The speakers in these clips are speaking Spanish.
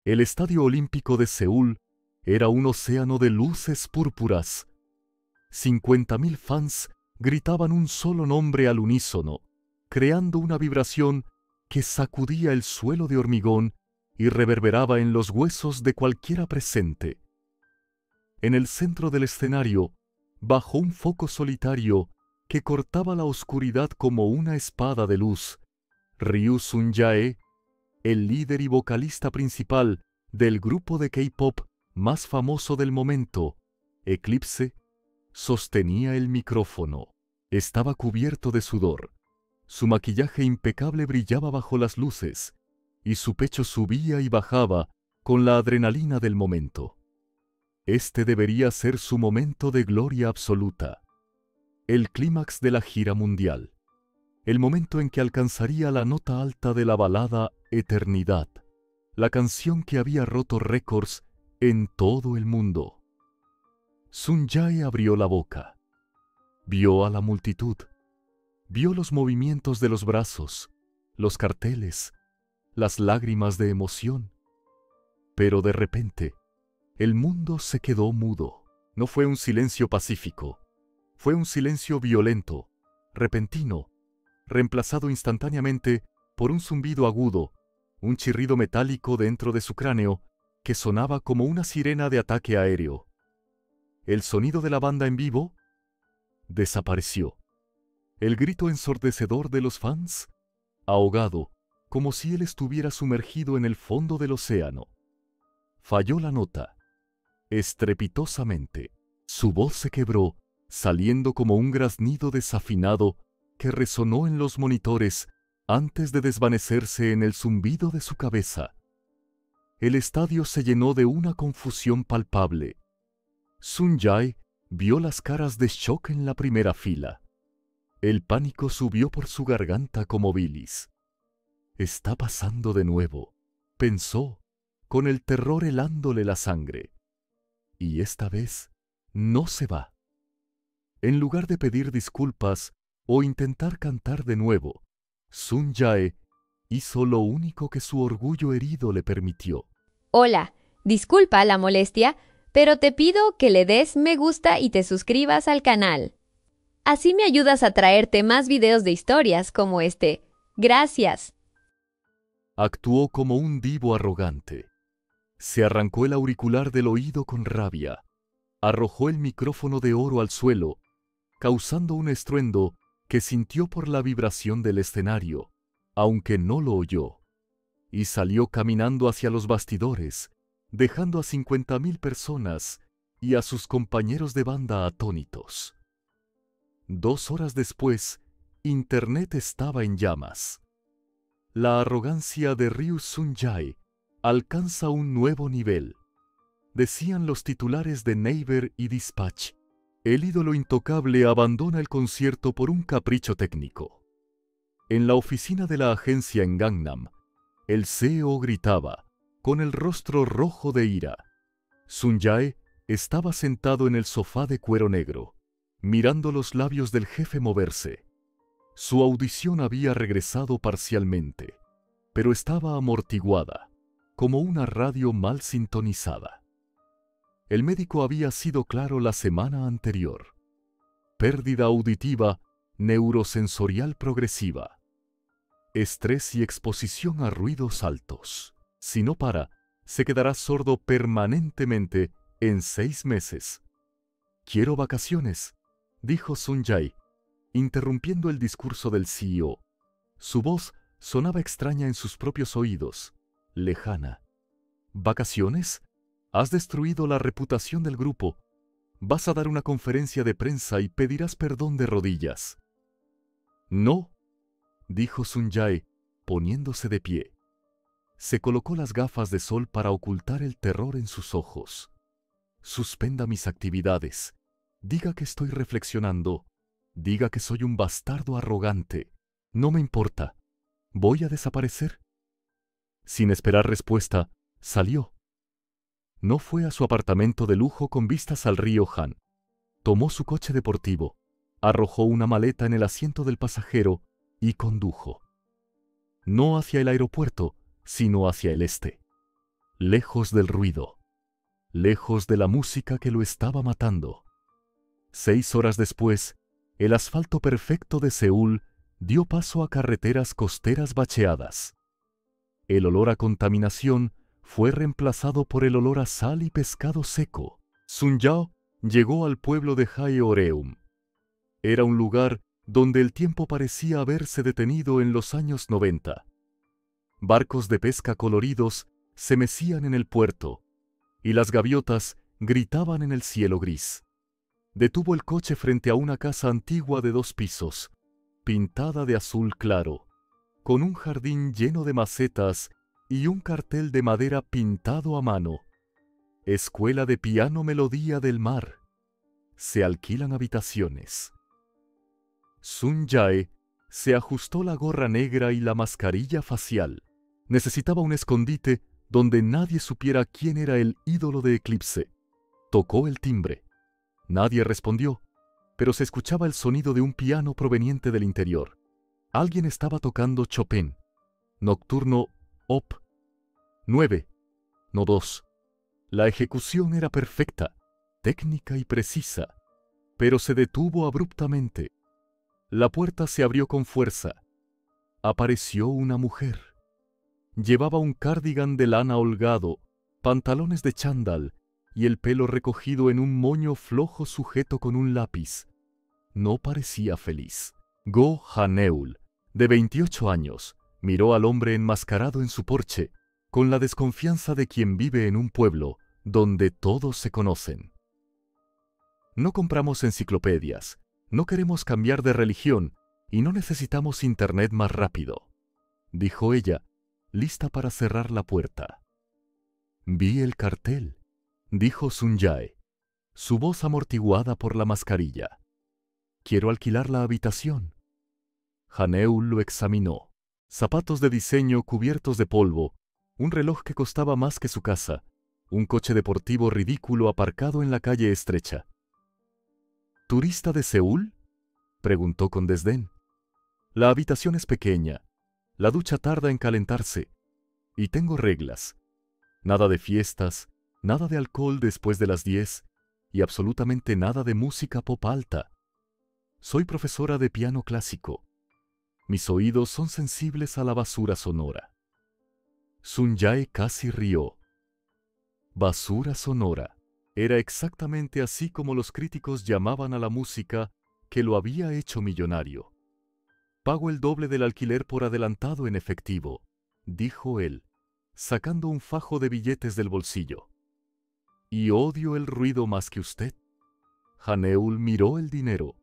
El Estadio Olímpico de Seúl era un océano de luces púrpuras. 50.000 fans gritaban un solo nombre al unísono, creando una vibración que sacudía el suelo de hormigón y reverberaba en los huesos de cualquiera presente. En el centro del escenario, bajo un foco solitario que cortaba la oscuridad como una espada de luz, Ryu Sun-jae, el líder y vocalista principal del grupo de K-pop más famoso del momento, Eclipse, sostenía el micrófono. Estaba cubierto de sudor. Su maquillaje impecable brillaba bajo las luces, y su pecho subía y bajaba con la adrenalina del momento. Este debería ser su momento de gloria absoluta. El clímax de la gira mundial. El momento en que alcanzaría la nota alta de la balada Eternidad, la canción que había roto récords en todo el mundo. Sun-jae abrió la boca. Vio a la multitud. Vio los movimientos de los brazos, los carteles, las lágrimas de emoción. Pero de repente, el mundo se quedó mudo. No fue un silencio pacífico. Fue un silencio violento, repentino, reemplazado instantáneamente por un zumbido agudo, un chirrido metálico dentro de su cráneo que sonaba como una sirena de ataque aéreo. El sonido de la banda en vivo desapareció. El grito ensordecedor de los fans, ahogado, como si él estuviera sumergido en el fondo del océano. Falló la nota. Estrepitosamente, su voz se quebró, saliendo como un graznido desafinado que resonó en los monitores antes de desvanecerse en el zumbido de su cabeza. El estadio se llenó de una confusión palpable. Sun-jae vio las caras de shock en la primera fila. El pánico subió por su garganta como bilis. «Está pasando de nuevo», pensó, con el terror helándole la sangre. Y esta vez no se va. En lugar de pedir disculpas o intentar cantar de nuevo, Sun-jae hizo lo único que su orgullo herido le permitió. Hola, disculpa la molestia, pero te pido que le des me gusta y te suscribas al canal. Así me ayudas a traerte más videos de historias como este. Gracias. Actuó como un divo arrogante. Se arrancó el auricular del oído con rabia. Arrojó el micrófono de oro al suelo, causando un estruendo que sintió por la vibración del escenario, aunque no lo oyó. Y salió caminando hacia los bastidores, dejando a 50.000 personas y a sus compañeros de banda atónitos. 2 horas después, Internet estaba en llamas. La arrogancia de Ryu Sun-jae alcanza un nuevo nivel. Decían los titulares de Naver y Dispatch. El ídolo intocable abandona el concierto por un capricho técnico. En la oficina de la agencia en Gangnam, el CEO gritaba, con el rostro rojo de ira. Sun-jae estaba sentado en el sofá de cuero negro, mirando los labios del jefe moverse. Su audición había regresado parcialmente, pero estaba amortiguada, como una radio mal sintonizada. El médico había sido claro la semana anterior. Pérdida auditiva neurosensorial progresiva. Estrés y exposición a ruidos altos. Si no para, se quedará sordo permanentemente en 6 meses. «Quiero vacaciones», dijo Sun-jae, interrumpiendo el discurso del CEO. Su voz sonaba extraña en sus propios oídos, lejana. «¿Vacaciones? Has destruido la reputación del grupo. Vas a dar una conferencia de prensa y pedirás perdón de rodillas». «No», dijo Sun-jae, poniéndose de pie. Se colocó las gafas de sol para ocultar el terror en sus ojos. «Suspenda mis actividades. Diga que estoy reflexionando. Diga que soy un bastardo arrogante. No me importa. Voy a desaparecer». Sin esperar respuesta, salió. No fue a su apartamento de lujo con vistas al río Han. Tomó su coche deportivo, arrojó una maleta en el asiento del pasajero y condujo. No hacia el aeropuerto, sino hacia el este. lejos del ruido, lejos de la música que lo estaba matando. 6 horas después, el asfalto perfecto de Seúl dio paso a carreteras costeras bacheadas. El olor a contaminación fue reemplazado por el olor a sal y pescado seco. Sun Yao llegó al pueblo de Haeoreum. Era un lugar donde el tiempo parecía haberse detenido en los años 90. Barcos de pesca coloridos se mecían en el puerto, y las gaviotas gritaban en el cielo gris. Detuvo el coche frente a una casa antigua de 2 pisos, pintada de azul claro, con un jardín lleno de macetas y un cartel de madera pintado a mano. Escuela de Piano Melodía del Mar. Se alquilan habitaciones. Sun Jae se ajustó la gorra negra y la mascarilla facial. Necesitaba un escondite donde nadie supiera quién era el ídolo de Eclipse. Tocó el timbre. Nadie respondió, pero se escuchaba el sonido de un piano proveniente del interior. Alguien estaba tocando Chopin. Nocturno Op. 9, no 2. La ejecución era perfecta, técnica y precisa, pero se detuvo abruptamente. La puerta se abrió con fuerza. Apareció una mujer. Llevaba un cardigan de lana holgado, pantalones de chándal y el pelo recogido en un moño flojo sujeto con un lápiz. No parecía feliz. Go Haneul, de 28 años, miró al hombre enmascarado en su porche, con la desconfianza de quien vive en un pueblo donde todos se conocen. No compramos enciclopedias, no queremos cambiar de religión y no necesitamos internet más rápido, dijo ella, lista para cerrar la puerta. Vi el cartel, dijo Sun Jae, su voz amortiguada por la mascarilla. Quiero alquilar la habitación. Haneul lo examinó. Zapatos de diseño cubiertos de polvo, un reloj que costaba más que su casa, un coche deportivo ridículo aparcado en la calle estrecha. ¿Turista de Seúl?, preguntó con desdén. La habitación es pequeña, la ducha tarda en calentarse, y tengo reglas. Nada de fiestas, nada de alcohol después de las 10, y absolutamente nada de música pop alta. Soy profesora de piano clásico. Mis oídos son sensibles a la basura sonora. Sun Jae casi rió. Basura sonora. Era exactamente así como los críticos llamaban a la música que lo había hecho millonario. Pago el doble del alquiler por adelantado en efectivo, dijo él, sacando un fajo de billetes del bolsillo. Y odio el ruido más que usted. Haneul miró el dinero.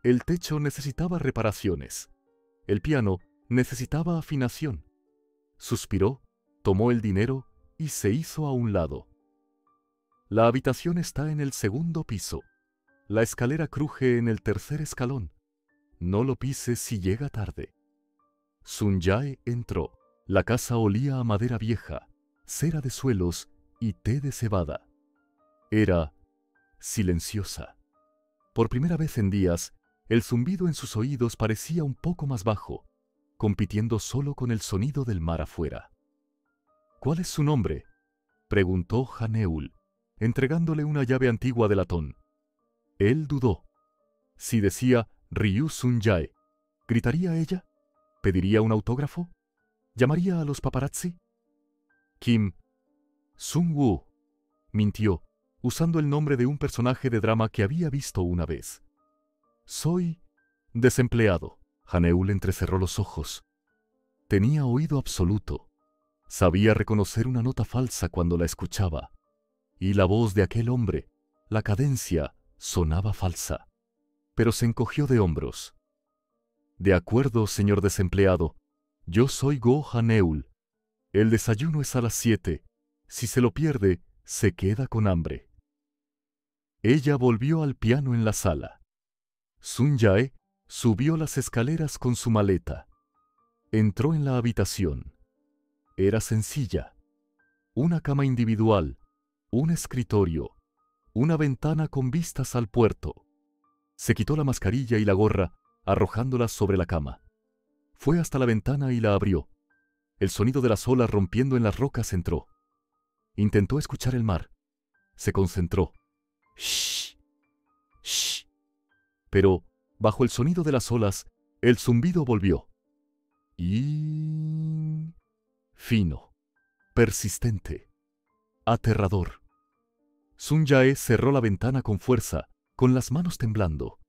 El techo necesitaba reparaciones. El piano necesitaba afinación. Suspiró, tomó el dinero y se hizo a un lado. La habitación está en el 2.º piso. La escalera cruje en el 3.er escalón. No lo pises si llega tarde. Sun Jae entró. La casa olía a madera vieja, cera de suelos y té de cebada. Era silenciosa. Por primera vez en días, el zumbido en sus oídos parecía un poco más bajo, compitiendo solo con el sonido del mar afuera. ¿Cuál es su nombre?, preguntó Haneul, entregándole una llave antigua de latón. Él dudó. Si decía Ryu Sun Jae, ¿gritaría ella? ¿Pediría un autógrafo? ¿Llamaría a los paparazzi? Kim Sung-woo, mintió, usando el nombre de un personaje de drama que había visto una vez. Soy desempleado. Haneul entrecerró los ojos. Tenía oído absoluto. Sabía reconocer una nota falsa cuando la escuchaba. Y la voz de aquel hombre, la cadencia, sonaba falsa. Pero se encogió de hombros. De acuerdo, señor desempleado. Yo soy Go Haneul. El desayuno es a las 7. Si se lo pierde, se queda con hambre. Ella volvió al piano en la sala. Sun Jae subió las escaleras con su maleta. Entró en la habitación. Era sencilla. Una cama individual, un escritorio, una ventana con vistas al puerto. Se quitó la mascarilla y la gorra, arrojándolas sobre la cama. Fue hasta la ventana y la abrió. El sonido de las olas rompiendo en las rocas entró. Intentó escuchar el mar. Se concentró. Shh, shh. Pero, bajo el sonido de las olas, el zumbido volvió. Y... fino, persistente, aterrador. Sun Jae cerró la ventana con fuerza, con las manos temblando.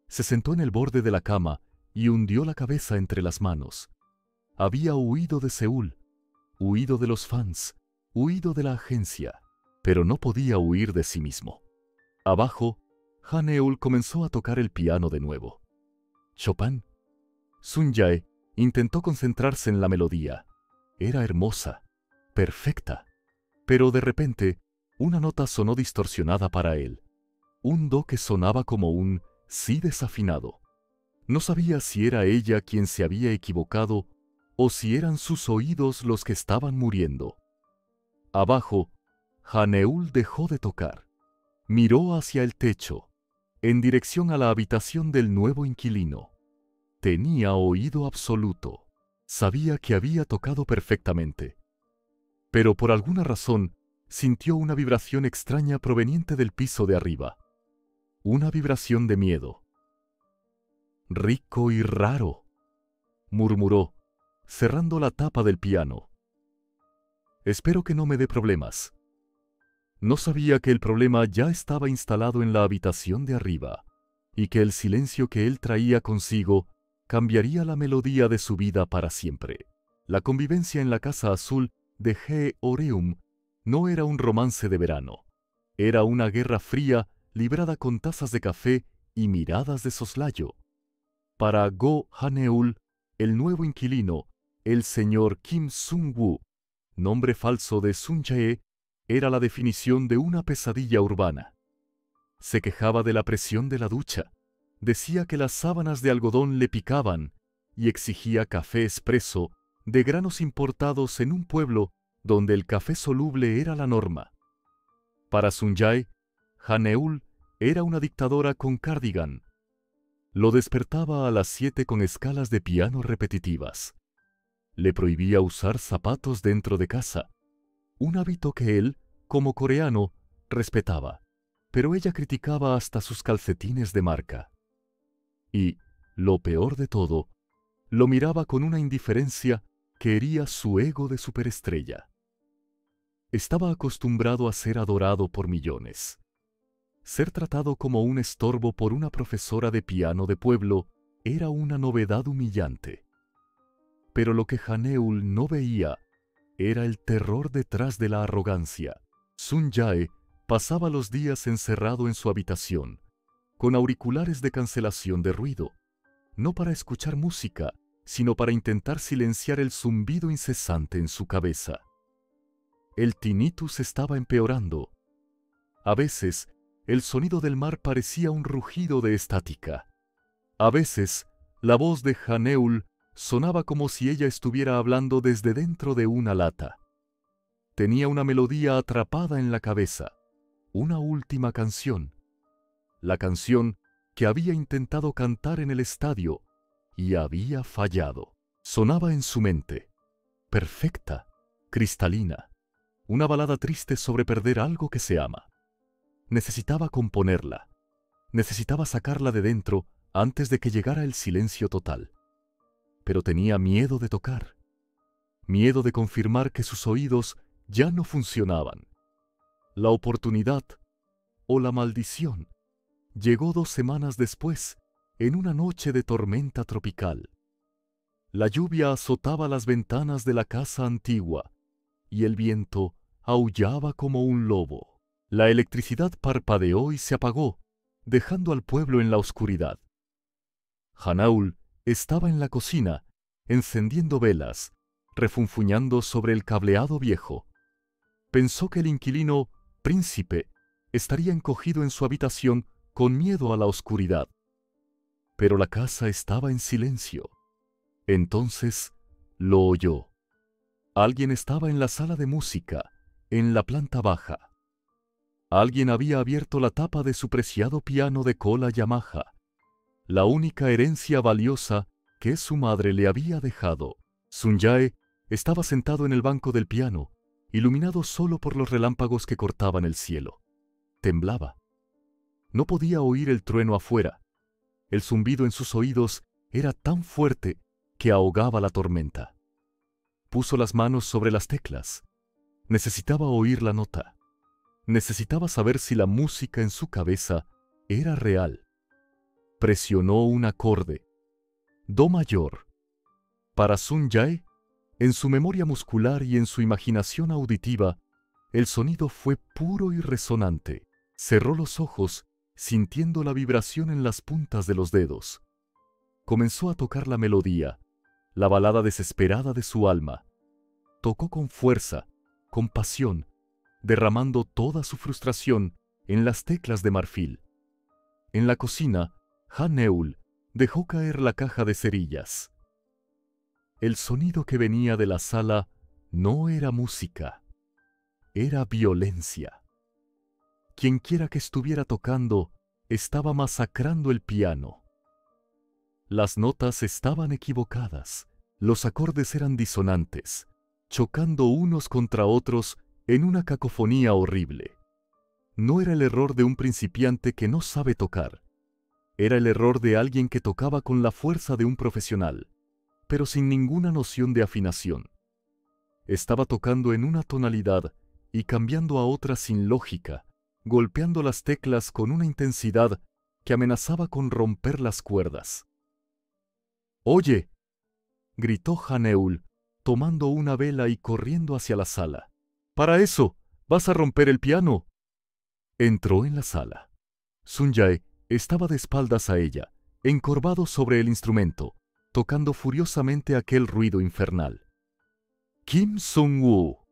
Se sentó en el borde de la cama y hundió la cabeza entre las manos. Había huido de Seúl, huido de los fans, huido de la agencia, pero no podía huir de sí mismo. Abajo, Haneul comenzó a tocar el piano de nuevo. Chopin. Sun Jae intentó concentrarse en la melodía. Era hermosa, perfecta, pero de repente una nota sonó distorsionada para él. Un do que sonaba como un sí desafinado. No sabía si era ella quien se había equivocado o si eran sus oídos los que estaban muriendo. Abajo, Haneul dejó de tocar. Miró hacia el techo, en dirección a la habitación del nuevo inquilino. Tenía oído absoluto. Sabía que había tocado perfectamente. Pero por alguna razón sintió una vibración extraña proveniente del piso de arriba. Una vibración de miedo. «Rico y raro», murmuró, cerrando la tapa del piano. «Espero que no me dé problemas». No sabía que el problema ya estaba instalado en la habitación de arriba, y que el silencio que él traía consigo cambiaría la melodía de su vida para siempre. La convivencia en la Casa Azul de Jeoreum no era un romance de verano. Era una guerra fría librada con tazas de café y miradas de soslayo. Para Go Haneul, el nuevo inquilino, el señor Kim Sung-woo, nombre falso de Sun Jae, era la definición de una pesadilla urbana. Se quejaba de la presión de la ducha, decía que las sábanas de algodón le picaban y exigía café expreso de granos importados en un pueblo donde el café soluble era la norma. Para Sun Jae, Haneul era una dictadora con cardigan. Lo despertaba a las 7 con escalas de piano repetitivas. Le prohibía usar zapatos dentro de casa, un hábito que él, como coreano, respetaba, pero ella criticaba hasta sus calcetines de marca. Y, lo peor de todo, lo miraba con una indiferencia que hería su ego de superestrella. Estaba acostumbrado a ser adorado por millones. Ser tratado como un estorbo por una profesora de piano de pueblo era una novedad humillante. Pero lo que Haneul no veía era el terror detrás de la arrogancia. Sun Jae pasaba los días encerrado en su habitación, con auriculares de cancelación de ruido, no para escuchar música, sino para intentar silenciar el zumbido incesante en su cabeza. El tinnitus estaba empeorando. A veces, el sonido del mar parecía un rugido de estática. A veces, la voz de Haneul sonaba como si ella estuviera hablando desde dentro de una lata. Tenía una melodía atrapada en la cabeza, una última canción. La canción que había intentado cantar en el estadio y había fallado. Sonaba en su mente, perfecta, cristalina, una balada triste sobre perder algo que se ama. Necesitaba componerla, necesitaba sacarla de dentro antes de que llegara el silencio total. Pero tenía miedo de tocar, miedo de confirmar que sus oídos ya no funcionaban. La oportunidad, o la maldición, llegó 2 semanas después, en una noche de tormenta tropical. La lluvia azotaba las ventanas de la casa antigua, y el viento aullaba como un lobo. La electricidad parpadeó y se apagó, dejando al pueblo en la oscuridad. Haneul estaba en la cocina, encendiendo velas, refunfuñando sobre el cableado viejo. Pensó que el inquilino, príncipe, estaría encogido en su habitación con miedo a la oscuridad. Pero la casa estaba en silencio. Entonces lo oyó. Alguien estaba en la sala de música, en la planta baja. Alguien había abierto la tapa de su preciado piano de cola Yamaha, la única herencia valiosa que su madre le había dejado. Sun Jae estaba sentado en el banco del piano, iluminado solo por los relámpagos que cortaban el cielo. Temblaba. No podía oír el trueno afuera. El zumbido en sus oídos era tan fuerte que ahogaba la tormenta. Puso las manos sobre las teclas. Necesitaba oír la nota. Necesitaba saber si la música en su cabeza era real. Presionó un acorde. Do mayor. Para Sun Jae, en su memoria muscular y en su imaginación auditiva, el sonido fue puro y resonante. Cerró los ojos, sintiendo la vibración en las puntas de los dedos. Comenzó a tocar la melodía, la balada desesperada de su alma. Tocó con fuerza, con pasión, derramando toda su frustración en las teclas de marfil. En la cocina, Han-eul dejó caer la caja de cerillas. El sonido que venía de la sala no era música, era violencia. Quienquiera que estuviera tocando estaba masacrando el piano. Las notas estaban equivocadas, los acordes eran disonantes, chocando unos contra otros en una cacofonía horrible. No era el error de un principiante que no sabe tocar. Era el error de alguien que tocaba con la fuerza de un profesional, pero sin ninguna noción de afinación. Estaba tocando en una tonalidad y cambiando a otra sin lógica, golpeando las teclas con una intensidad que amenazaba con romper las cuerdas. «¡Oye!», gritó Han-eul, tomando una vela y corriendo hacia la sala. «¡Para eso! ¡Vas a romper el piano!». Entró en la sala. Sun Jae estaba de espaldas a ella, encorvado sobre el instrumento, tocando furiosamente aquel ruido infernal. «¡Kim Sung-woo!»,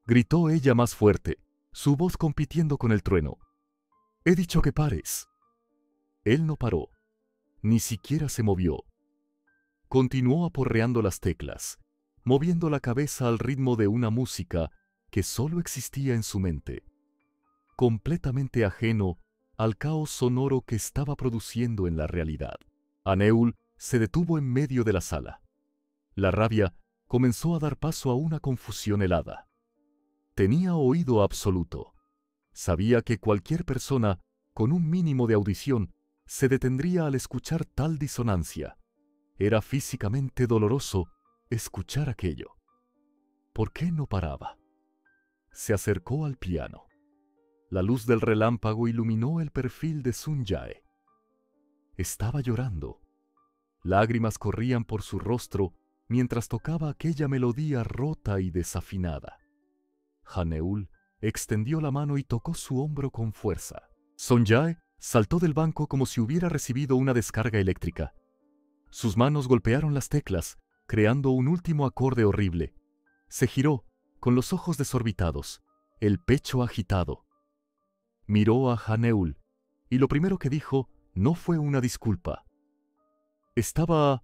gritó ella más fuerte, su voz compitiendo con el trueno. «He dicho que pares». Él no paró, ni siquiera se movió. Continuó aporreando las teclas, moviendo la cabeza al ritmo de una música que solo existía en su mente, completamente ajeno al caos sonoro que estaba produciendo en la realidad. Han-eul se detuvo en medio de la sala. La rabia comenzó a dar paso a una confusión helada. Tenía oído absoluto. Sabía que cualquier persona con un mínimo de audición se detendría al escuchar tal disonancia. Era físicamente doloroso escuchar aquello. ¿Por qué no paraba? Se acercó al piano. La luz del relámpago iluminó el perfil de Sun Jae. Estaba llorando. Lágrimas corrían por su rostro mientras tocaba aquella melodía rota y desafinada. Han-eul extendió la mano y tocó su hombro con fuerza. Sun Jae saltó del banco como si hubiera recibido una descarga eléctrica. Sus manos golpearon las teclas, creando un último acorde horrible. Se giró, con los ojos desorbitados, el pecho agitado. Miró a Han-eul, y lo primero que dijo no fue una disculpa. ¿Estaba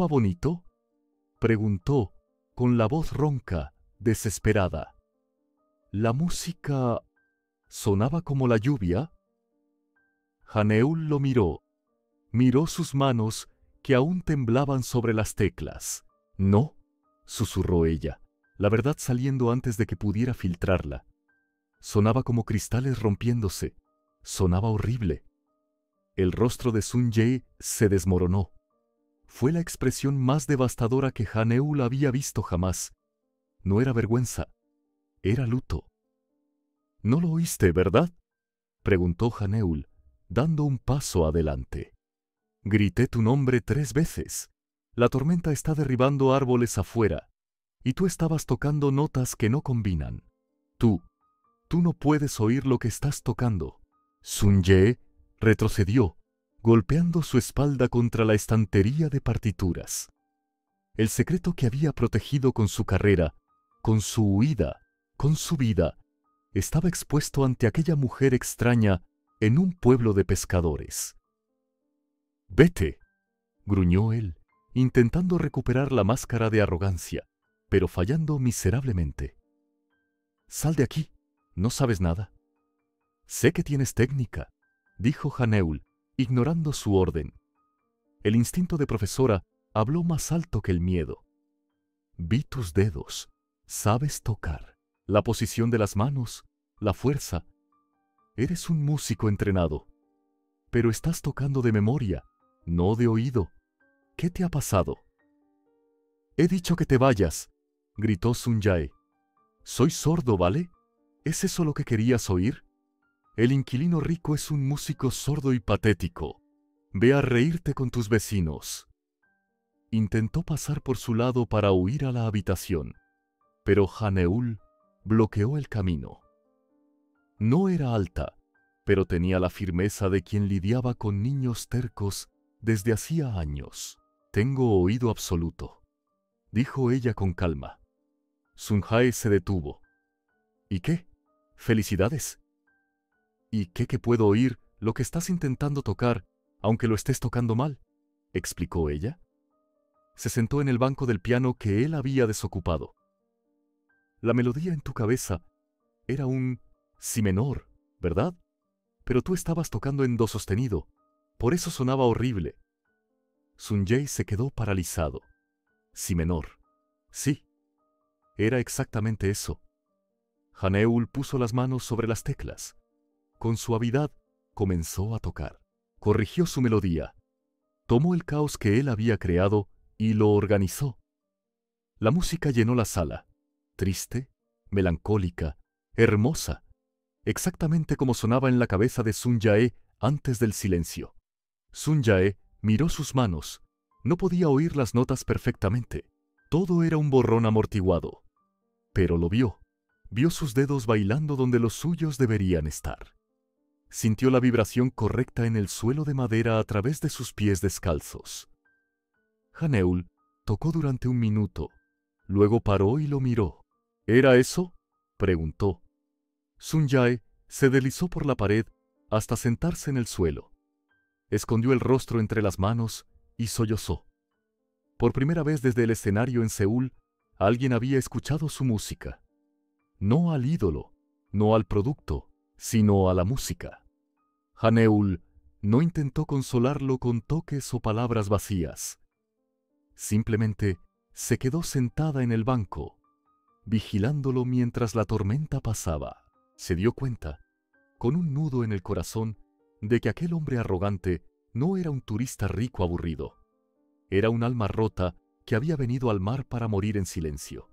bonito?», preguntó, con la voz ronca, desesperada. «¿La música sonaba como la lluvia?». Han-eul lo miró. Miró sus manos, que aún temblaban sobre las teclas. «No», susurró ella, la verdad saliendo antes de que pudiera filtrarla. Sonaba como cristales rompiéndose. Sonaba horrible. El rostro de Sun Jae se desmoronó. Fue la expresión más devastadora que Han-eul había visto jamás. No era vergüenza, era luto. «¿No lo oíste, verdad?», preguntó Han-eul, dando un paso adelante. «Grité tu nombre 3 veces. La tormenta está derribando árboles afuera, y tú estabas tocando notas que no combinan. Tú no puedes oír lo que estás tocando». Sun Jae retrocedió, golpeando su espalda contra la estantería de partituras. El secreto que había protegido con su carrera, con su huida, con su vida, estaba expuesto ante aquella mujer extraña en un pueblo de pescadores. «Vete», gruñó él, intentando recuperar la máscara de arrogancia, pero fallando miserablemente. «Sal de aquí, no sabes nada». «Sé que tienes técnica», dijo Han-eul, ignorando su orden. El instinto de profesora habló más alto que el miedo. «Vi tus dedos. Sabes tocar. La posición de las manos, la fuerza. Eres un músico entrenado. Pero estás tocando de memoria, no de oído. ¿Qué te ha pasado? He dicho que te vayas, gritó Sun Jae. Soy sordo, ¿vale? ¿Es eso lo que querías oír? El inquilino rico es un músico sordo y patético. Ve a reírte con tus vecinos. Intentó pasar por su lado para huir a la habitación, pero Haneul bloqueó el camino. No era alta, pero tenía la firmeza de quien lidiaba con niños tercos desde hacía años. Tengo oído absoluto, dijo ella con calma. Sun Jae se detuvo. ¿Y qué? ¿Felicidades? ¿Y qué que puedo oír lo que estás intentando tocar, aunque lo estés tocando mal? ¿Explicó ella? Se sentó en el banco del piano que él había desocupado. La melodía en tu cabeza era un si menor, ¿verdad? Pero tú estabas tocando en do sostenido, por eso sonaba horrible. Sun Jae se quedó paralizado. Si menor. Sí, era exactamente eso. Haneul puso las manos sobre las teclas. Con suavidad comenzó a tocar. Corrigió su melodía. Tomó el caos que él había creado y lo organizó. La música llenó la sala. Triste, melancólica, hermosa. Exactamente como sonaba en la cabeza de Sun Jae antes del silencio. Sun Jae miró sus manos. No podía oír las notas perfectamente. Todo era un borrón amortiguado. Pero lo vio. Vio sus dedos bailando donde los suyos deberían estar. Sintió la vibración correcta en el suelo de madera a través de sus pies descalzos. Haneul tocó durante un minuto. Luego paró y lo miró. ¿Era eso?, preguntó. Sun Jae se deslizó por la pared hasta sentarse en el suelo. Escondió el rostro entre las manos y sollozó. Por primera vez desde el escenario en Seúl, alguien había escuchado su música. No al ídolo, no al producto, sino a la música. Haneul no intentó consolarlo con toques o palabras vacías. Simplemente se quedó sentada en el banco, vigilándolo mientras la tormenta pasaba. Se dio cuenta, con un nudo en el corazón, de que aquel hombre arrogante no era un turista rico aburrido. Era un alma rota que había venido al mar para morir en silencio.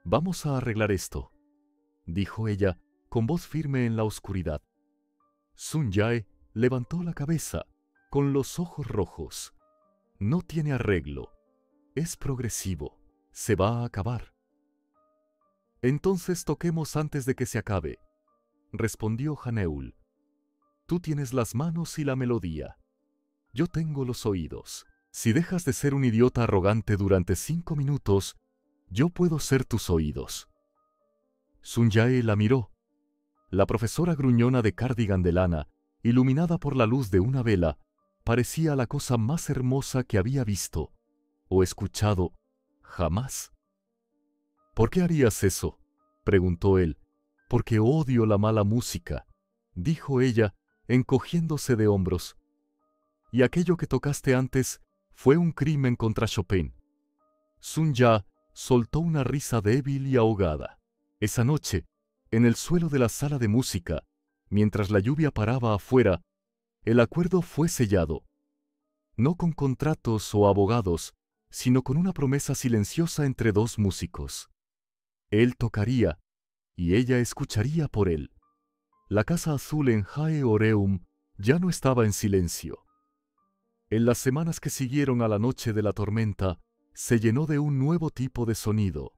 «Vamos a arreglar esto», dijo ella, con voz firme en la oscuridad. Sun Jae levantó la cabeza, con los ojos rojos. «No tiene arreglo. Es progresivo. Se va a acabar». «Entonces toquemos antes de que se acabe», respondió Haneul. «Tú tienes las manos y la melodía. Yo tengo los oídos. Si dejas de ser un idiota arrogante durante 5 minutos, yo puedo ser tus oídos». Sun Jae la miró. La profesora gruñona de cardigan de lana, iluminada por la luz de una vela, parecía la cosa más hermosa que había visto o escuchado jamás. «¿Por qué harías eso?», preguntó él. «Porque odio la mala música», dijo ella, encogiéndose de hombros. «Y aquello que tocaste antes fue un crimen contra Chopin». Sun Jae soltó una risa débil y ahogada. Esa noche, en el suelo de la sala de música, mientras la lluvia paraba afuera, el acuerdo fue sellado. No con contratos o abogados, sino con una promesa silenciosa entre dos músicos. Él tocaría, y ella escucharía por él. La casa azul en Hae-Oreum ya no estaba en silencio. En las semanas que siguieron a la noche de la tormenta, se llenó de un nuevo tipo de sonido.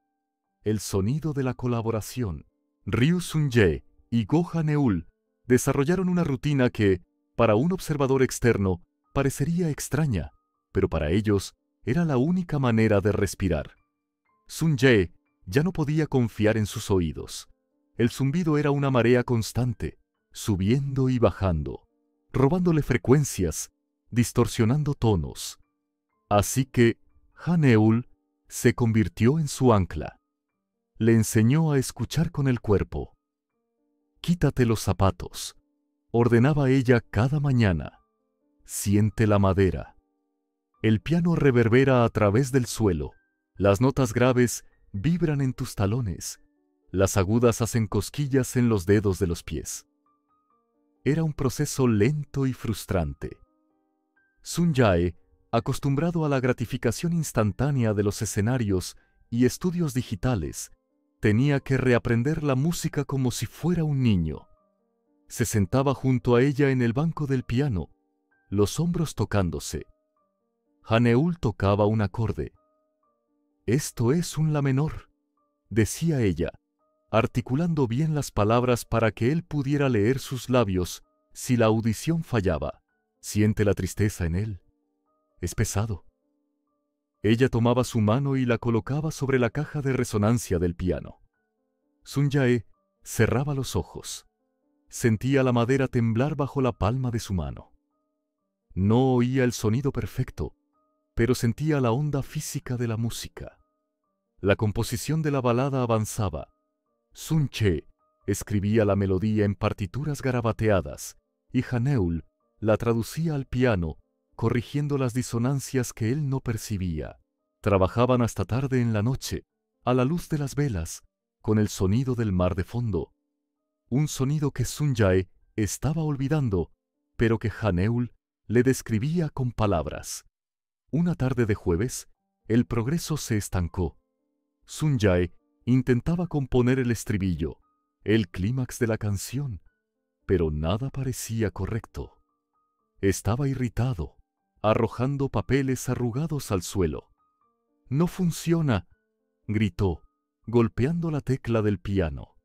El sonido de la colaboración. Ryu Sun-jae y Go Haneul desarrollaron una rutina que, para un observador externo, parecería extraña, pero para ellos era la única manera de respirar. Sun-jae ya no podía confiar en sus oídos. El zumbido era una marea constante, subiendo y bajando, robándole frecuencias, distorsionando tonos. Así que Haneul se convirtió en su ancla. Le enseñó a escuchar con el cuerpo. «Quítate los zapatos», ordenaba ella cada mañana. «Siente la madera». El piano reverbera a través del suelo. Las notas graves vibran en tus talones, las agudas hacen cosquillas en los dedos de los pies. Era un proceso lento y frustrante. Sun Jae, acostumbrado a la gratificación instantánea de los escenarios y estudios digitales, tenía que reaprender la música como si fuera un niño. Se sentaba junto a ella en el banco del piano, los hombros tocándose. Haneul tocaba un acorde. «Esto es un la menor», decía ella, articulando bien las palabras para que él pudiera leer sus labios si la audición fallaba. «Siente la tristeza en él. Es pesado». Ella tomaba su mano y la colocaba sobre la caja de resonancia del piano. Sun Jae cerraba los ojos. Sentía la madera temblar bajo la palma de su mano. No oía el sonido perfecto, pero sentía la onda física de la música. La composición de la balada avanzaba. Sun Che escribía la melodía en partituras garabateadas y Haneul la traducía al piano, corrigiendo las disonancias que él no percibía. Trabajaban hasta tarde en la noche, a la luz de las velas, con el sonido del mar de fondo. Un sonido que Sun Jae estaba olvidando, pero que Haneul le describía con palabras. Una tarde de jueves, el progreso se estancó. Sun Jae intentaba componer el estribillo, el clímax de la canción, pero nada parecía correcto. Estaba irritado, arrojando papeles arrugados al suelo. «No funciona», gritó, golpeando la tecla del piano.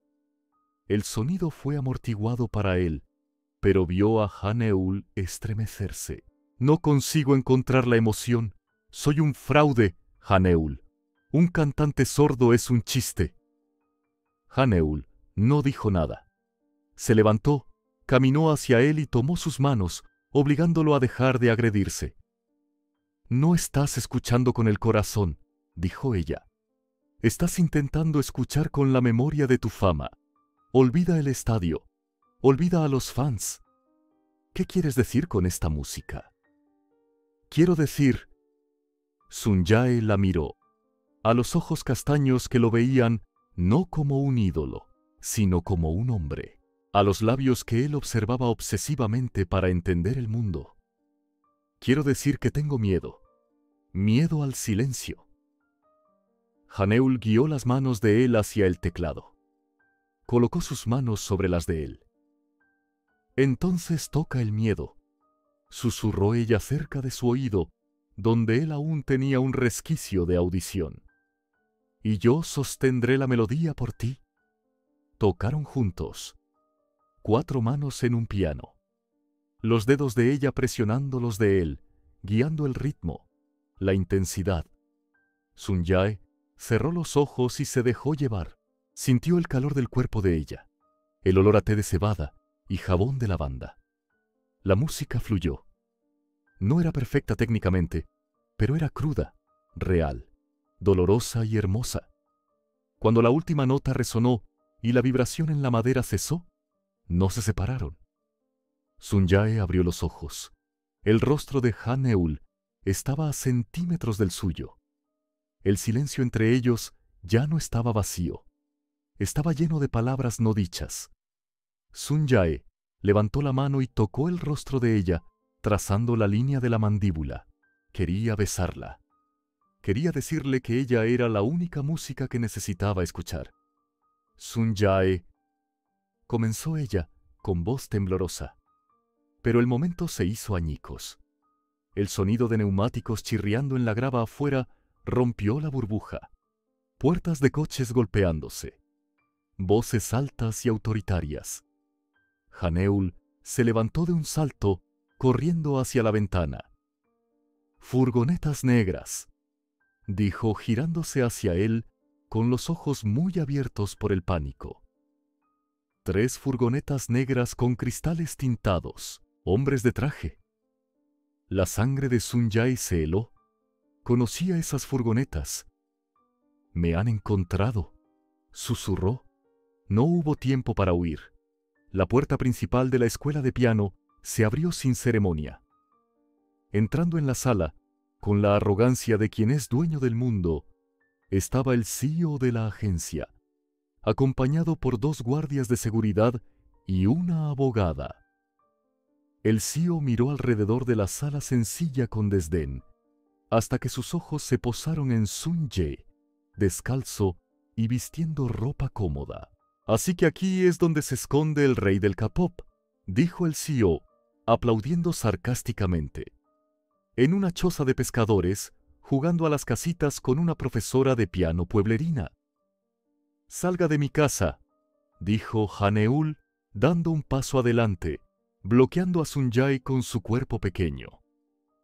El sonido fue amortiguado para él, pero vio a Haneul estremecerse. «No consigo encontrar la emoción. Soy un fraude, Haneul. Un cantante sordo es un chiste». Haneul no dijo nada. Se levantó, caminó hacia él y tomó sus manos, obligándolo a dejar de agredirse. «No estás escuchando con el corazón», dijo ella. «Estás intentando escuchar con la memoria de tu fama. Olvida el estadio. Olvida a los fans. ¿Qué quieres decir con esta música?» «Quiero decir...» Sun Jae la miró, a los ojos castaños que lo veían no como un ídolo, sino como un hombre, a los labios que él observaba obsesivamente para entender el mundo. «Quiero decir que tengo miedo. Miedo al silencio». Haneul guió las manos de él hacia el teclado. Colocó sus manos sobre las de él. «Entonces toca el miedo», susurró ella cerca de su oído, donde él aún tenía un resquicio de audición. «Y yo sostendré la melodía por ti». Tocaron juntos, 4 manos en un piano, los dedos de ella presionando los de él, guiando el ritmo, la intensidad. Sun Jae cerró los ojos y se dejó llevar. Sintió el calor del cuerpo de ella, el olor a té de cebada y jabón de lavanda. La música fluyó. No era perfecta técnicamente, pero era cruda, real, dolorosa y hermosa. Cuando la última nota resonó y la vibración en la madera cesó, no se separaron. Sun Jae abrió los ojos. El rostro de Haneul estaba a centímetros del suyo. El silencio entre ellos ya no estaba vacío. Estaba lleno de palabras no dichas. Sun Jae levantó la mano y tocó el rostro de ella, trazando la línea de la mandíbula. Quería besarla. Quería decirle que ella era la única música que necesitaba escuchar. «Sun Jae», comenzó ella, con voz temblorosa. Pero el momento se hizo añicos. El sonido de neumáticos chirriando en la grava afuera rompió la burbuja. Puertas de coches golpeándose. Voces altas y autoritarias. Haneul se levantó de un salto, corriendo hacia la ventana. «Furgonetas negras», dijo girándose hacia él, con los ojos muy abiertos por el pánico. 3 furgonetas negras con cristales tintados, hombres de traje. La sangre de Sun Jae se heló. Conocía esas furgonetas. «Me han encontrado», susurró. No hubo tiempo para huir. La puerta principal de la escuela de piano se abrió sin ceremonia. Entrando en la sala, con la arrogancia de quien es dueño del mundo, estaba el CEO de la agencia, acompañado por 2 guardias de seguridad y una abogada. El CEO miró alrededor de la sala sencilla con desdén, hasta que sus ojos se posaron en Sun Jae, descalzo y vistiendo ropa cómoda. «Así que aquí es donde se esconde el rey del K-pop», dijo el CEO, aplaudiendo sarcásticamente. «En una choza de pescadores, jugando a las casitas con una profesora de piano pueblerina». «Salga de mi casa», dijo Haneul, dando un paso adelante, bloqueando a Sun Jae con su cuerpo pequeño.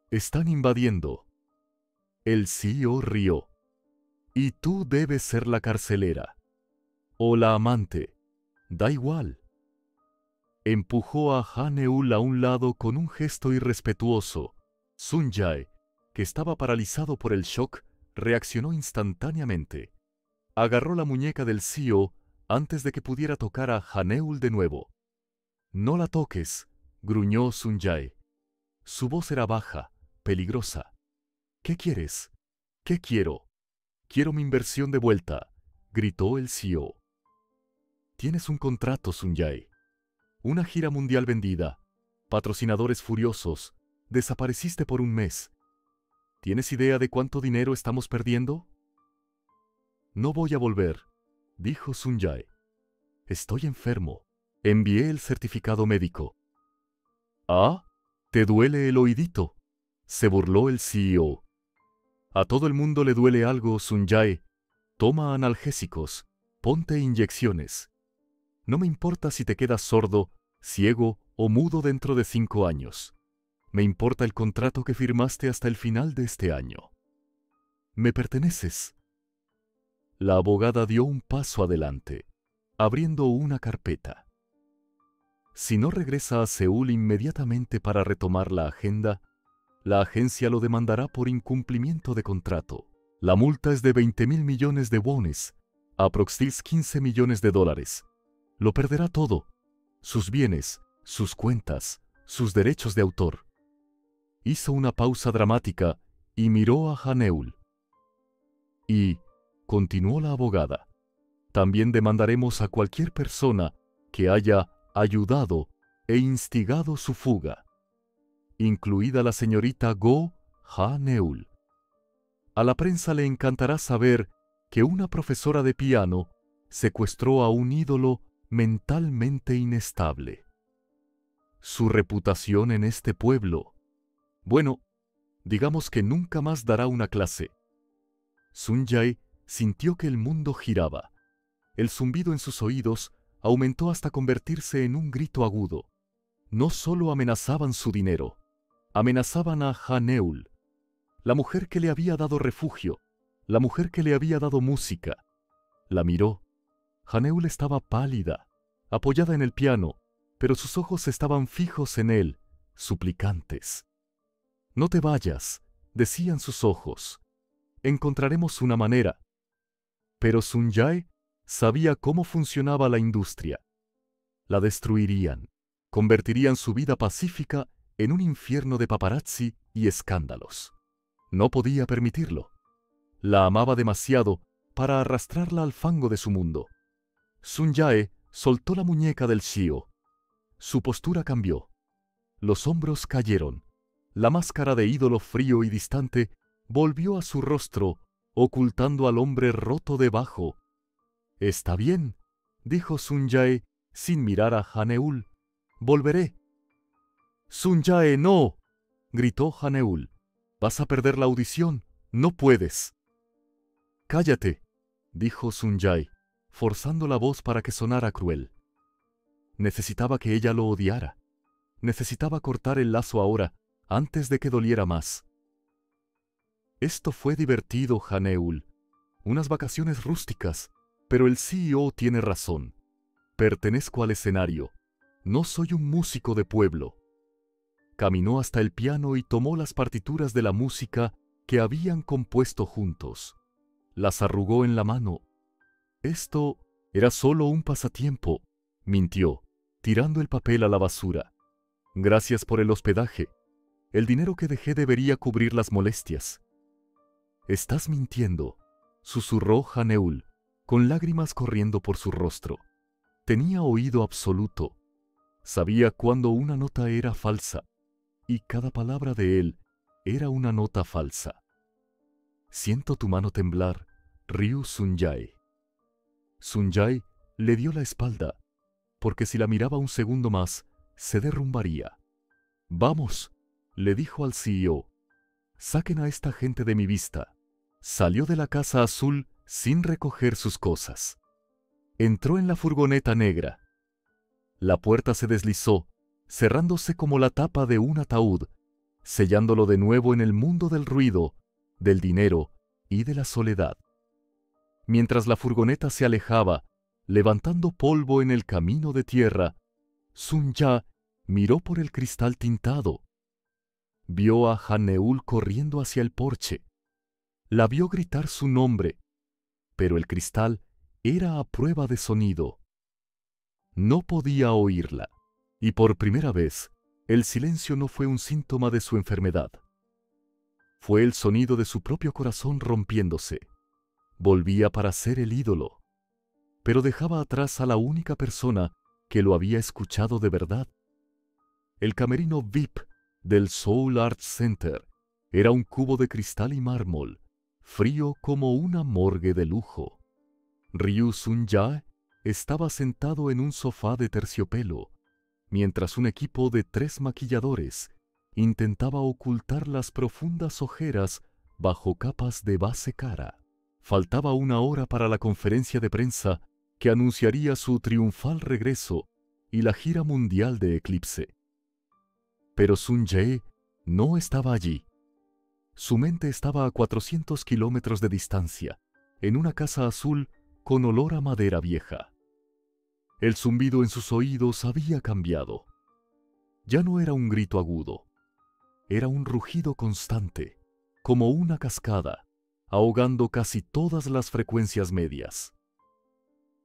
«Están invadiendo». El CEO rió. «Y tú debes ser la carcelera. O la amante. Da igual». Empujó a Haneul a un lado con un gesto irrespetuoso. Sun Jae, que estaba paralizado por el shock, reaccionó instantáneamente. Agarró la muñeca del CEO antes de que pudiera tocar a Haneul de nuevo. «No la toques», gruñó Sun Jae. Su voz era baja, peligrosa. «¿Qué quieres?» «¿Qué quiero?» «Quiero mi inversión de vuelta», gritó el CEO. «Tienes un contrato, Sun Jae. Una gira mundial vendida. Patrocinadores furiosos. Desapareciste por un mes. ¿Tienes idea de cuánto dinero estamos perdiendo?» «No voy a volver», dijo Sun Jae. «Estoy enfermo. Envié el certificado médico». «¿Ah? ¿Te duele el oídito?», se burló el CEO. «A todo el mundo le duele algo, Sun Jae. Toma analgésicos. Ponte inyecciones. No me importa si te quedas sordo, ciego o mudo dentro de 5 años. Me importa el contrato que firmaste hasta el final de este año. Me perteneces». La abogada dio un paso adelante, abriendo una carpeta. Si no regresa a Seúl inmediatamente para retomar la agenda, la agencia lo demandará por incumplimiento de contrato. La multa es de 20.000 millones de wones, aproximadamente 15 millones de dólares. Lo perderá todo: sus bienes, sus cuentas, sus derechos de autor. Hizo una pausa dramática y miró a Haneul. «Y», continuó la abogada, «también demandaremos a cualquier persona que haya ayudado e instigado su fuga, incluida la señorita Go Haneul. A la prensa le encantará saber que una profesora de piano secuestró a un ídolo mentalmente inestable. Su reputación en este pueblo. Bueno, digamos que nunca más dará una clase». Sun Jae sintió que el mundo giraba. El zumbido en sus oídos aumentó hasta convertirse en un grito agudo. No solo amenazaban su dinero, amenazaban a Haneul, la mujer que le había dado refugio, la mujer que le había dado música. La miró. Haneul estaba pálida, apoyada en el piano, pero sus ojos estaban fijos en él, suplicantes. «No te vayas», decían sus ojos. «Encontraremos una manera». Pero Sun Jae sabía cómo funcionaba la industria. La destruirían, convertirían su vida pacífica en un infierno de paparazzi y escándalos. No podía permitirlo. La amaba demasiado para arrastrarla al fango de su mundo. Sun Jae soltó la muñeca del CEO. Su postura cambió. Los hombros cayeron. La máscara de ídolo frío y distante volvió a su rostro, ocultando al hombre roto debajo. «Está bien», dijo Sun Jae sin mirar a Haneul. «Volveré». «Sun Jae, no», gritó Haneul. «Vas a perder la audición. No puedes». «Cállate», dijo Sun Jae, forzando la voz para que sonara cruel. Necesitaba que ella lo odiara. Necesitaba cortar el lazo ahora, antes de que doliera más. «Esto fue divertido, Haneul. Unas vacaciones rústicas, pero el CEO tiene razón. Pertenezco al escenario. No soy un músico de pueblo». Caminó hasta el piano y tomó las partituras de la música que habían compuesto juntos. Las arrugó en la mano. «Esto era solo un pasatiempo», mintió, tirando el papel a la basura. «Gracias por el hospedaje. El dinero que dejé debería cubrir las molestias». «Estás mintiendo». susurró Haneul, con lágrimas corriendo por su rostro. Tenía oído absoluto. Sabía cuando una nota era falsa, y cada palabra de él era una nota falsa. Siento tu mano temblar, Ryu Sun-jae. Sun-jae le dio la espalda, porque si la miraba un segundo más, se derrumbaría. Vamos, le dijo al CEO. Saquen a esta gente de mi vista. Salió de la casa azul sin recoger sus cosas. Entró en la furgoneta negra. La puerta se deslizó, cerrándose como la tapa de un ataúd, sellándolo de nuevo en el mundo del ruido, del dinero y de la soledad. Mientras la furgoneta se alejaba, levantando polvo en el camino de tierra, Sun-ja miró por el cristal tintado. Vio a Haneul corriendo hacia el porche. La vio gritar su nombre, pero el cristal era a prueba de sonido. No podía oírla, y por primera vez, el silencio no fue un síntoma de su enfermedad. Fue el sonido de su propio corazón rompiéndose. Volvía para ser el ídolo, pero dejaba atrás a la única persona que lo había escuchado de verdad. El camerino VIP del Seoul Arts Center era un cubo de cristal y mármol, frío como una morgue de lujo. Ryu Sun-jae estaba sentado en un sofá de terciopelo, mientras un equipo de 3 maquilladores intentaba ocultar las profundas ojeras bajo capas de base cara. Faltaba una hora para la conferencia de prensa que anunciaría su triunfal regreso y la gira mundial de Eclipse. Pero Sun-jae no estaba allí. Su mente estaba a 400 kilómetros de distancia, en una casa azul con olor a madera vieja. El zumbido en sus oídos había cambiado. Ya no era un grito agudo. Era un rugido constante, como una cascada, ahogando casi todas las frecuencias medias.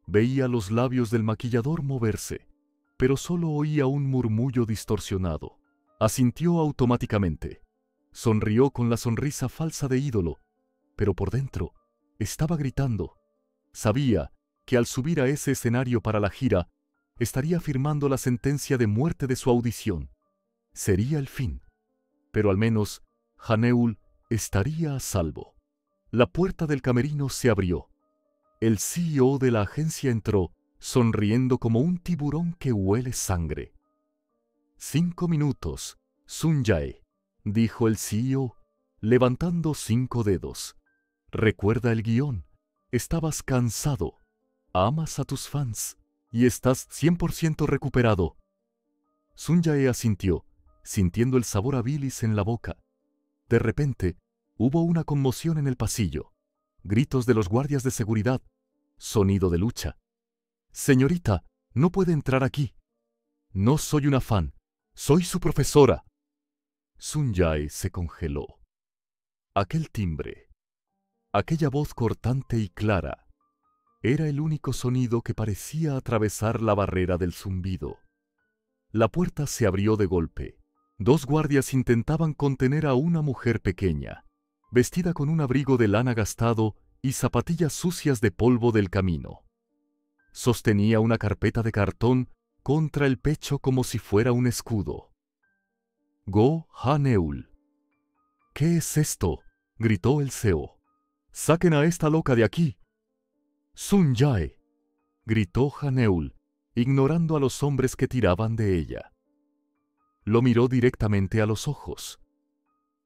Veía los labios del maquillador moverse, pero solo oía un murmullo distorsionado. Asintió automáticamente. Sonrió con la sonrisa falsa de ídolo, pero por dentro estaba gritando. Sabía que al subir a ese escenario para la gira, estaría firmando la sentencia de muerte de su audición. Sería el fin, pero al menos Haneul estaría a salvo. La puerta del camerino se abrió. El CEO de la agencia entró, sonriendo como un tiburón que huele sangre. 5 minutos, Sun-jae, dijo el CEO, levantando 5 dedos. Recuerda el guión. Estabas cansado. Amas a tus fans y estás 100% recuperado. Sun-jae asintió, sintiendo el sabor a bilis en la boca. De repente, hubo una conmoción en el pasillo. Gritos de los guardias de seguridad. Sonido de lucha. Señorita, no puede entrar aquí. No soy una fan. Soy su profesora. Sun-jae se congeló. Aquel timbre, aquella voz cortante y clara, era el único sonido que parecía atravesar la barrera del zumbido. La puerta se abrió de golpe. 2 guardias intentaban contener a una mujer pequeña, vestida con un abrigo de lana gastado y zapatillas sucias de polvo del camino. Sostenía una carpeta de cartón contra el pecho como si fuera un escudo. Go Haneul. ¿Qué es esto?, gritó el CEO. ¡Saquen a esta loca de aquí! Sun-jae, gritó Haneul, ignorando a los hombres que tiraban de ella. Lo miró directamente a los ojos.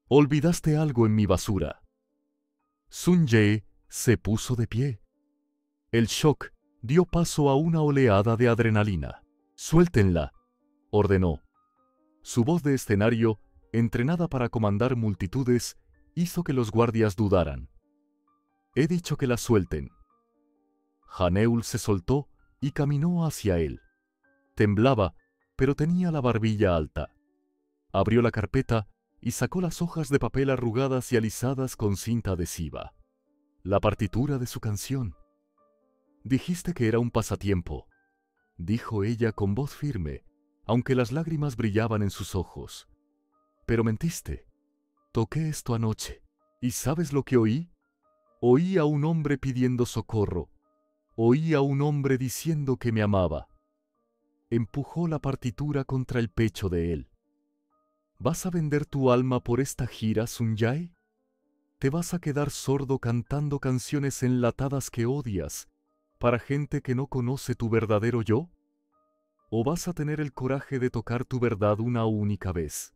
Olvidaste algo en mi basura. Sun-jae se puso de pie. El shock dio paso a una oleada de adrenalina. Suéltenla, ordenó. Su voz de escenario, entrenada para comandar multitudes, hizo que los guardias dudaran. He dicho que la suelten. Haneul se soltó y caminó hacia él. Temblaba, pero tenía la barbilla alta. Abrió la carpeta y sacó las hojas de papel arrugadas y alisadas con cinta adhesiva. La partitura de su canción. Dijiste que era un pasatiempo, dijo ella con voz firme, aunque las lágrimas brillaban en sus ojos. Pero mentiste. Toqué esto anoche. ¿Y sabes lo que oí? Oí a un hombre pidiendo socorro. Oí a un hombre diciendo que me amaba. Empujó la partitura contra el pecho de él. ¿Vas a vender tu alma por esta gira, Sunjae? ¿Te vas a quedar sordo cantando canciones enlatadas que odias para gente que no conoce tu verdadero yo? ¿O vas a tener el coraje de tocar tu verdad una única vez?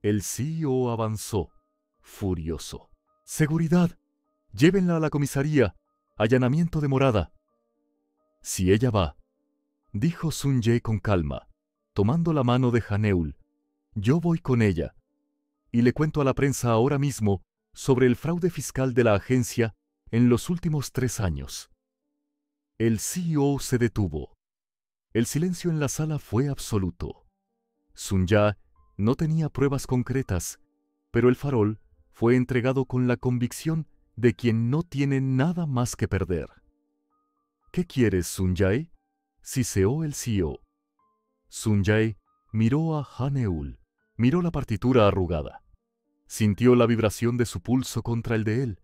El CEO avanzó, furioso. ¡Seguridad! ¡Llévenla a la comisaría! ¡Allanamiento de morada! Si ella va, dijo Sunjae con calma, tomando la mano de Haneul, yo voy con ella. Y le cuento a la prensa ahora mismo sobre el fraude fiscal de la agencia en los últimos 3 años. El CEO se detuvo. El silencio en la sala fue absoluto. Sunjae no tenía pruebas concretas, pero el farol fue entregado con la convicción de quien no tiene nada más que perder. ¿Qué quieres, Sunjae?, siseó el CEO. Sunjae miró a Haneul, miró la partitura arrugada. Sintió la vibración de su pulso contra el de él.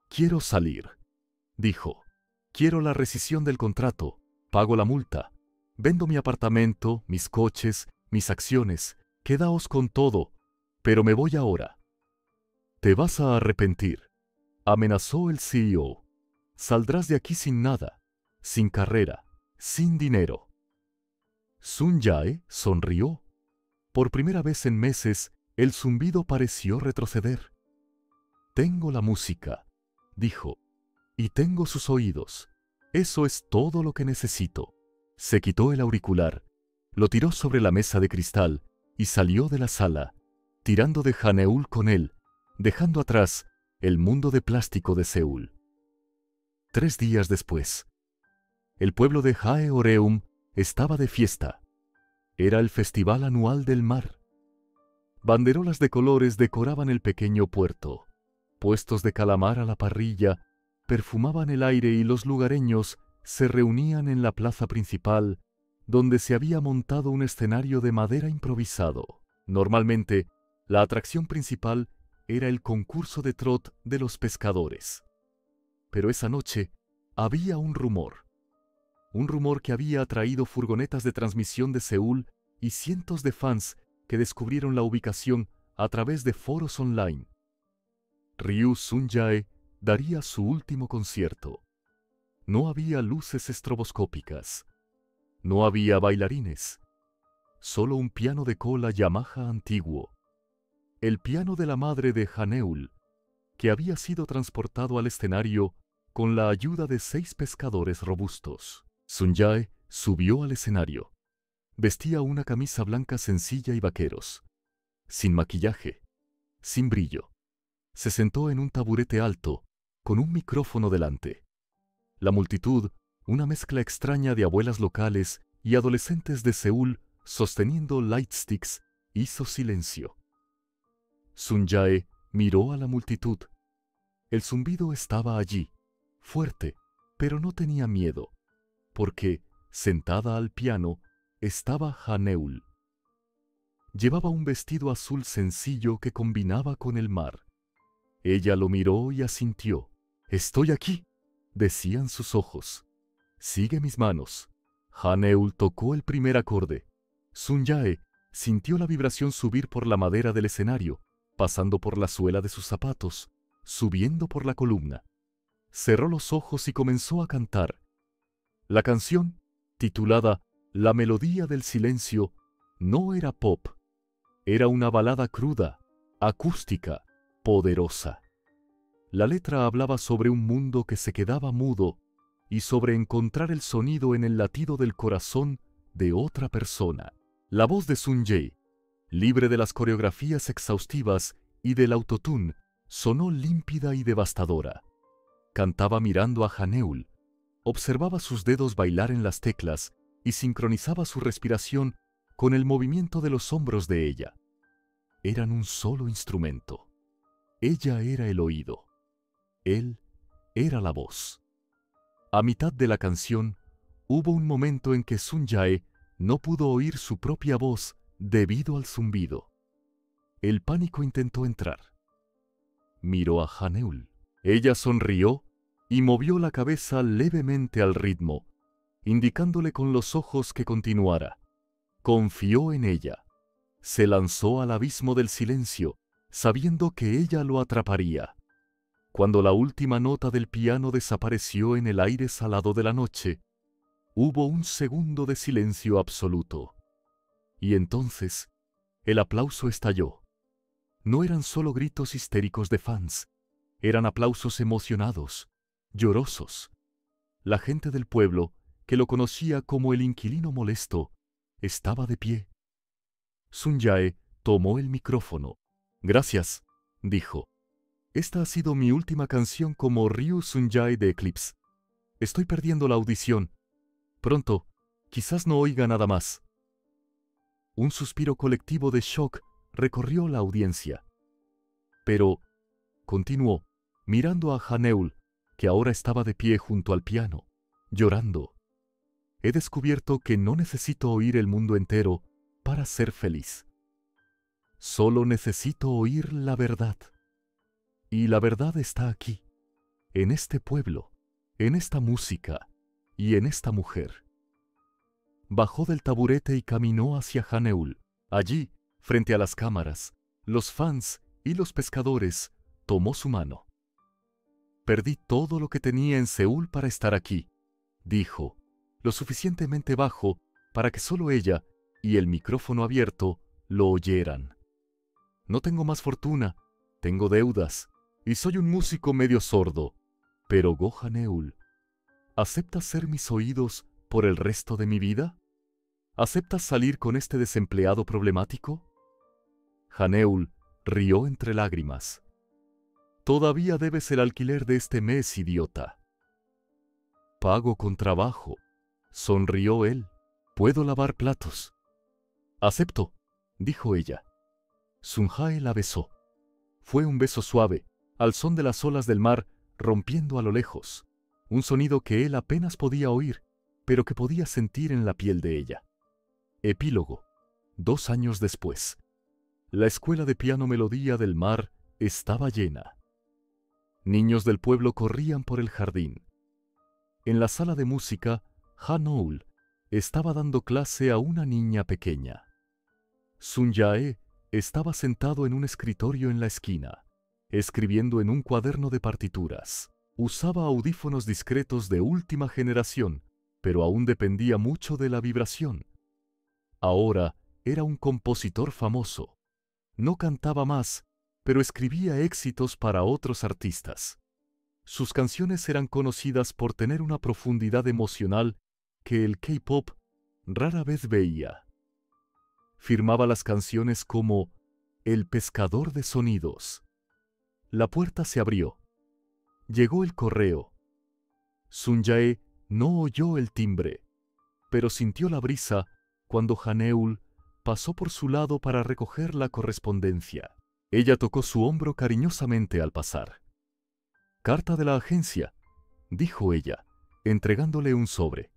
Quiero salir, dijo. Quiero la rescisión del contrato, pago la multa. Vendo mi apartamento, mis coches, mis acciones. Quedaos con todo, pero me voy ahora. Te vas a arrepentir, amenazó el CEO. Saldrás de aquí sin nada, sin carrera, sin dinero. Sunjae sonrió. Por primera vez en meses, el zumbido pareció retroceder. Tengo la música, dijo, y tengo sus oídos. Eso es todo lo que necesito. Se quitó el auricular, lo tiró sobre la mesa de cristal y salió de la sala, tirando de Haneul con él, dejando atrás el mundo de plástico de Seúl. 3 días después, el pueblo de Haeoreum estaba de fiesta. Era el festival anual del mar. Banderolas de colores decoraban el pequeño puerto. Puestos de calamar a la parrilla perfumaban el aire y los lugareños se reunían en la plaza principal, donde se había montado un escenario de madera improvisado. Normalmente, la atracción principal era el concurso de trot de los pescadores. Pero esa noche había un rumor que había atraído furgonetas de transmisión de Seúl y cientos de fans que descubrieron la ubicación a través de foros online. Ryu Sunjae daría su último concierto. No había luces estroboscópicas. No había bailarines. Solo un piano de cola Yamaha antiguo. El piano de la madre de Haneul, que había sido transportado al escenario con la ayuda de 6 pescadores robustos. Sunjae subió al escenario. Vestía una camisa blanca sencilla y vaqueros. Sin maquillaje. Sin brillo. Se sentó en un taburete alto, con un micrófono delante. La multitud, una mezcla extraña de abuelas locales y adolescentes de Seúl sosteniendo lightsticks, hizo silencio. Sunjae miró a la multitud. El zumbido estaba allí, fuerte, pero no tenía miedo, porque, sentada al piano, estaba Haneul. Llevaba un vestido azul sencillo que combinaba con el mar. Ella lo miró y asintió. «Estoy aquí», decían sus ojos. «Sigue mis manos». Haneul tocó el primer acorde. Sunjae sintió la vibración subir por la madera del escenario, pasando por la suela de sus zapatos, subiendo por la columna. Cerró los ojos y comenzó a cantar. La canción, titulada La melodía del silencio, no era pop. Era una balada cruda, acústica, poderosa. La letra hablaba sobre un mundo que se quedaba mudo y sobre encontrar el sonido en el latido del corazón de otra persona. La voz de Sunjae, libre de las coreografías exhaustivas y del autotune, sonó límpida y devastadora. Cantaba mirando a Haneul, observaba sus dedos bailar en las teclas y sincronizaba su respiración con el movimiento de los hombros de ella. Eran un solo instrumento. Ella era el oído. Él era la voz. A mitad de la canción, hubo un momento en que Sunjae no pudo oír su propia voz debido al zumbido. El pánico intentó entrar. miró a Haneul. Ella sonrió y movió la cabeza levemente al ritmo, indicándole con los ojos que continuara. Confió en ella. Se lanzó al abismo del silencio, sabiendo que ella lo atraparía. Cuando la última nota del piano desapareció en el aire salado de la noche, hubo un segundo de silencio absoluto. Y entonces, el aplauso estalló. No eran solo gritos histéricos de fans, eran aplausos emocionados, llorosos. La gente del pueblo, que lo conocía como el inquilino molesto, estaba de pie. Sun-jae tomó el micrófono. «Gracias», dijo. «Esta ha sido mi última canción como Ryu Sun-jae de Eclipse. Estoy perdiendo la audición. Pronto, quizás no oiga nada más». Un suspiro colectivo de shock recorrió la audiencia. Pero, continuó, mirando a Haneul, que ahora estaba de pie junto al piano, llorando. «He descubierto que no necesito oír el mundo entero para ser feliz. Solo necesito oír la verdad. Y la verdad está aquí, en este pueblo, en esta música y en esta mujer». Bajó del taburete y caminó hacia Haneul. Allí, frente a las cámaras, los fans y los pescadores, tomó su mano. «Perdí todo lo que tenía en Seúl para estar aquí», dijo, lo suficientemente bajo para que solo ella y el micrófono abierto lo oyeran. «No tengo más fortuna, tengo deudas, y soy un músico medio sordo, pero Go Haneul, ¿aceptas ser mis oídos por el resto de mi vida? ¿Aceptas salir con este desempleado problemático?» Haneul rió entre lágrimas. «Todavía debes el alquiler de este mes, idiota». «Pago con trabajo», sonrió él. «Puedo lavar platos». «Acepto», dijo ella. Sun-jae la besó. Fue un beso suave, al son de las olas del mar rompiendo a lo lejos, un sonido que él apenas podía oír, pero que podía sentir en la piel de ella. Epílogo. 2 años después. La escuela de piano Melodía del Mar estaba llena. Niños del pueblo corrían por el jardín. En la sala de música, Haneul estaba dando clase a una niña pequeña. Sun-jae estaba sentado en un escritorio en la esquina, escribiendo en un cuaderno de partituras. Usaba audífonos discretos de última generación, pero aún dependía mucho de la vibración. Ahora era un compositor famoso. No cantaba más, pero escribía éxitos para otros artistas. Sus canciones eran conocidas por tener una profundidad emocional que el K-pop rara vez veía. Firmaba las canciones como El pescador de sonidos. La puerta se abrió. Llegó el correo. Sun-jae no oyó el timbre, pero sintió la brisa cuando Haneul pasó por su lado para recoger la correspondencia. Ella tocó su hombro cariñosamente al pasar. «Carta de la agencia», dijo ella, entregándole un sobre.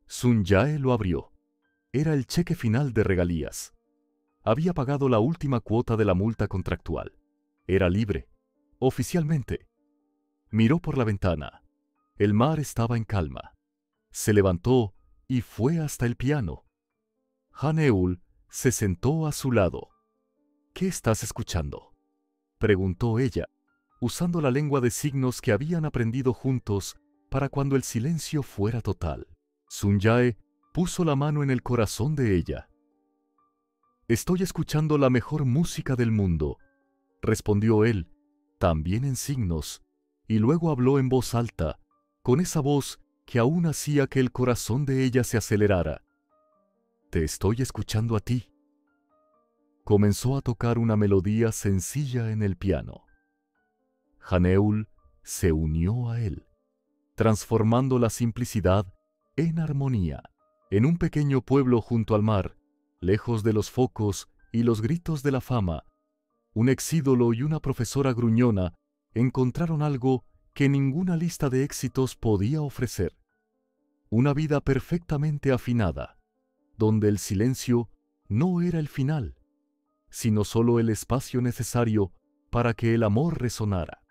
Sun-jae lo abrió. Era el cheque final de regalías. Había pagado la última cuota de la multa contractual. Era libre, oficialmente. Miró por la ventana. El mar estaba en calma. Se levantó y fue hasta el piano. Haneul se sentó a su lado. «¿Qué estás escuchando?», preguntó ella, usando la lengua de signos que habían aprendido juntos para cuando el silencio fuera total. Sun-jae puso la mano en el corazón de ella. «Estoy escuchando la mejor música del mundo», respondió él, también en signos, y luego habló en voz alta, con esa voz que aún hacía que el corazón de ella se acelerara. «Te estoy escuchando a ti». Comenzó a tocar una melodía sencilla en el piano. Haneul se unió a él, transformando la simplicidad en armonía. En un pequeño pueblo junto al mar, lejos de los focos y los gritos de la fama, un exídolo y una profesora gruñona encontraron algo que ninguna lista de éxitos podía ofrecer. Una vida perfectamente afinada, donde el silencio no era el final, sino solo el espacio necesario para que el amor resonara.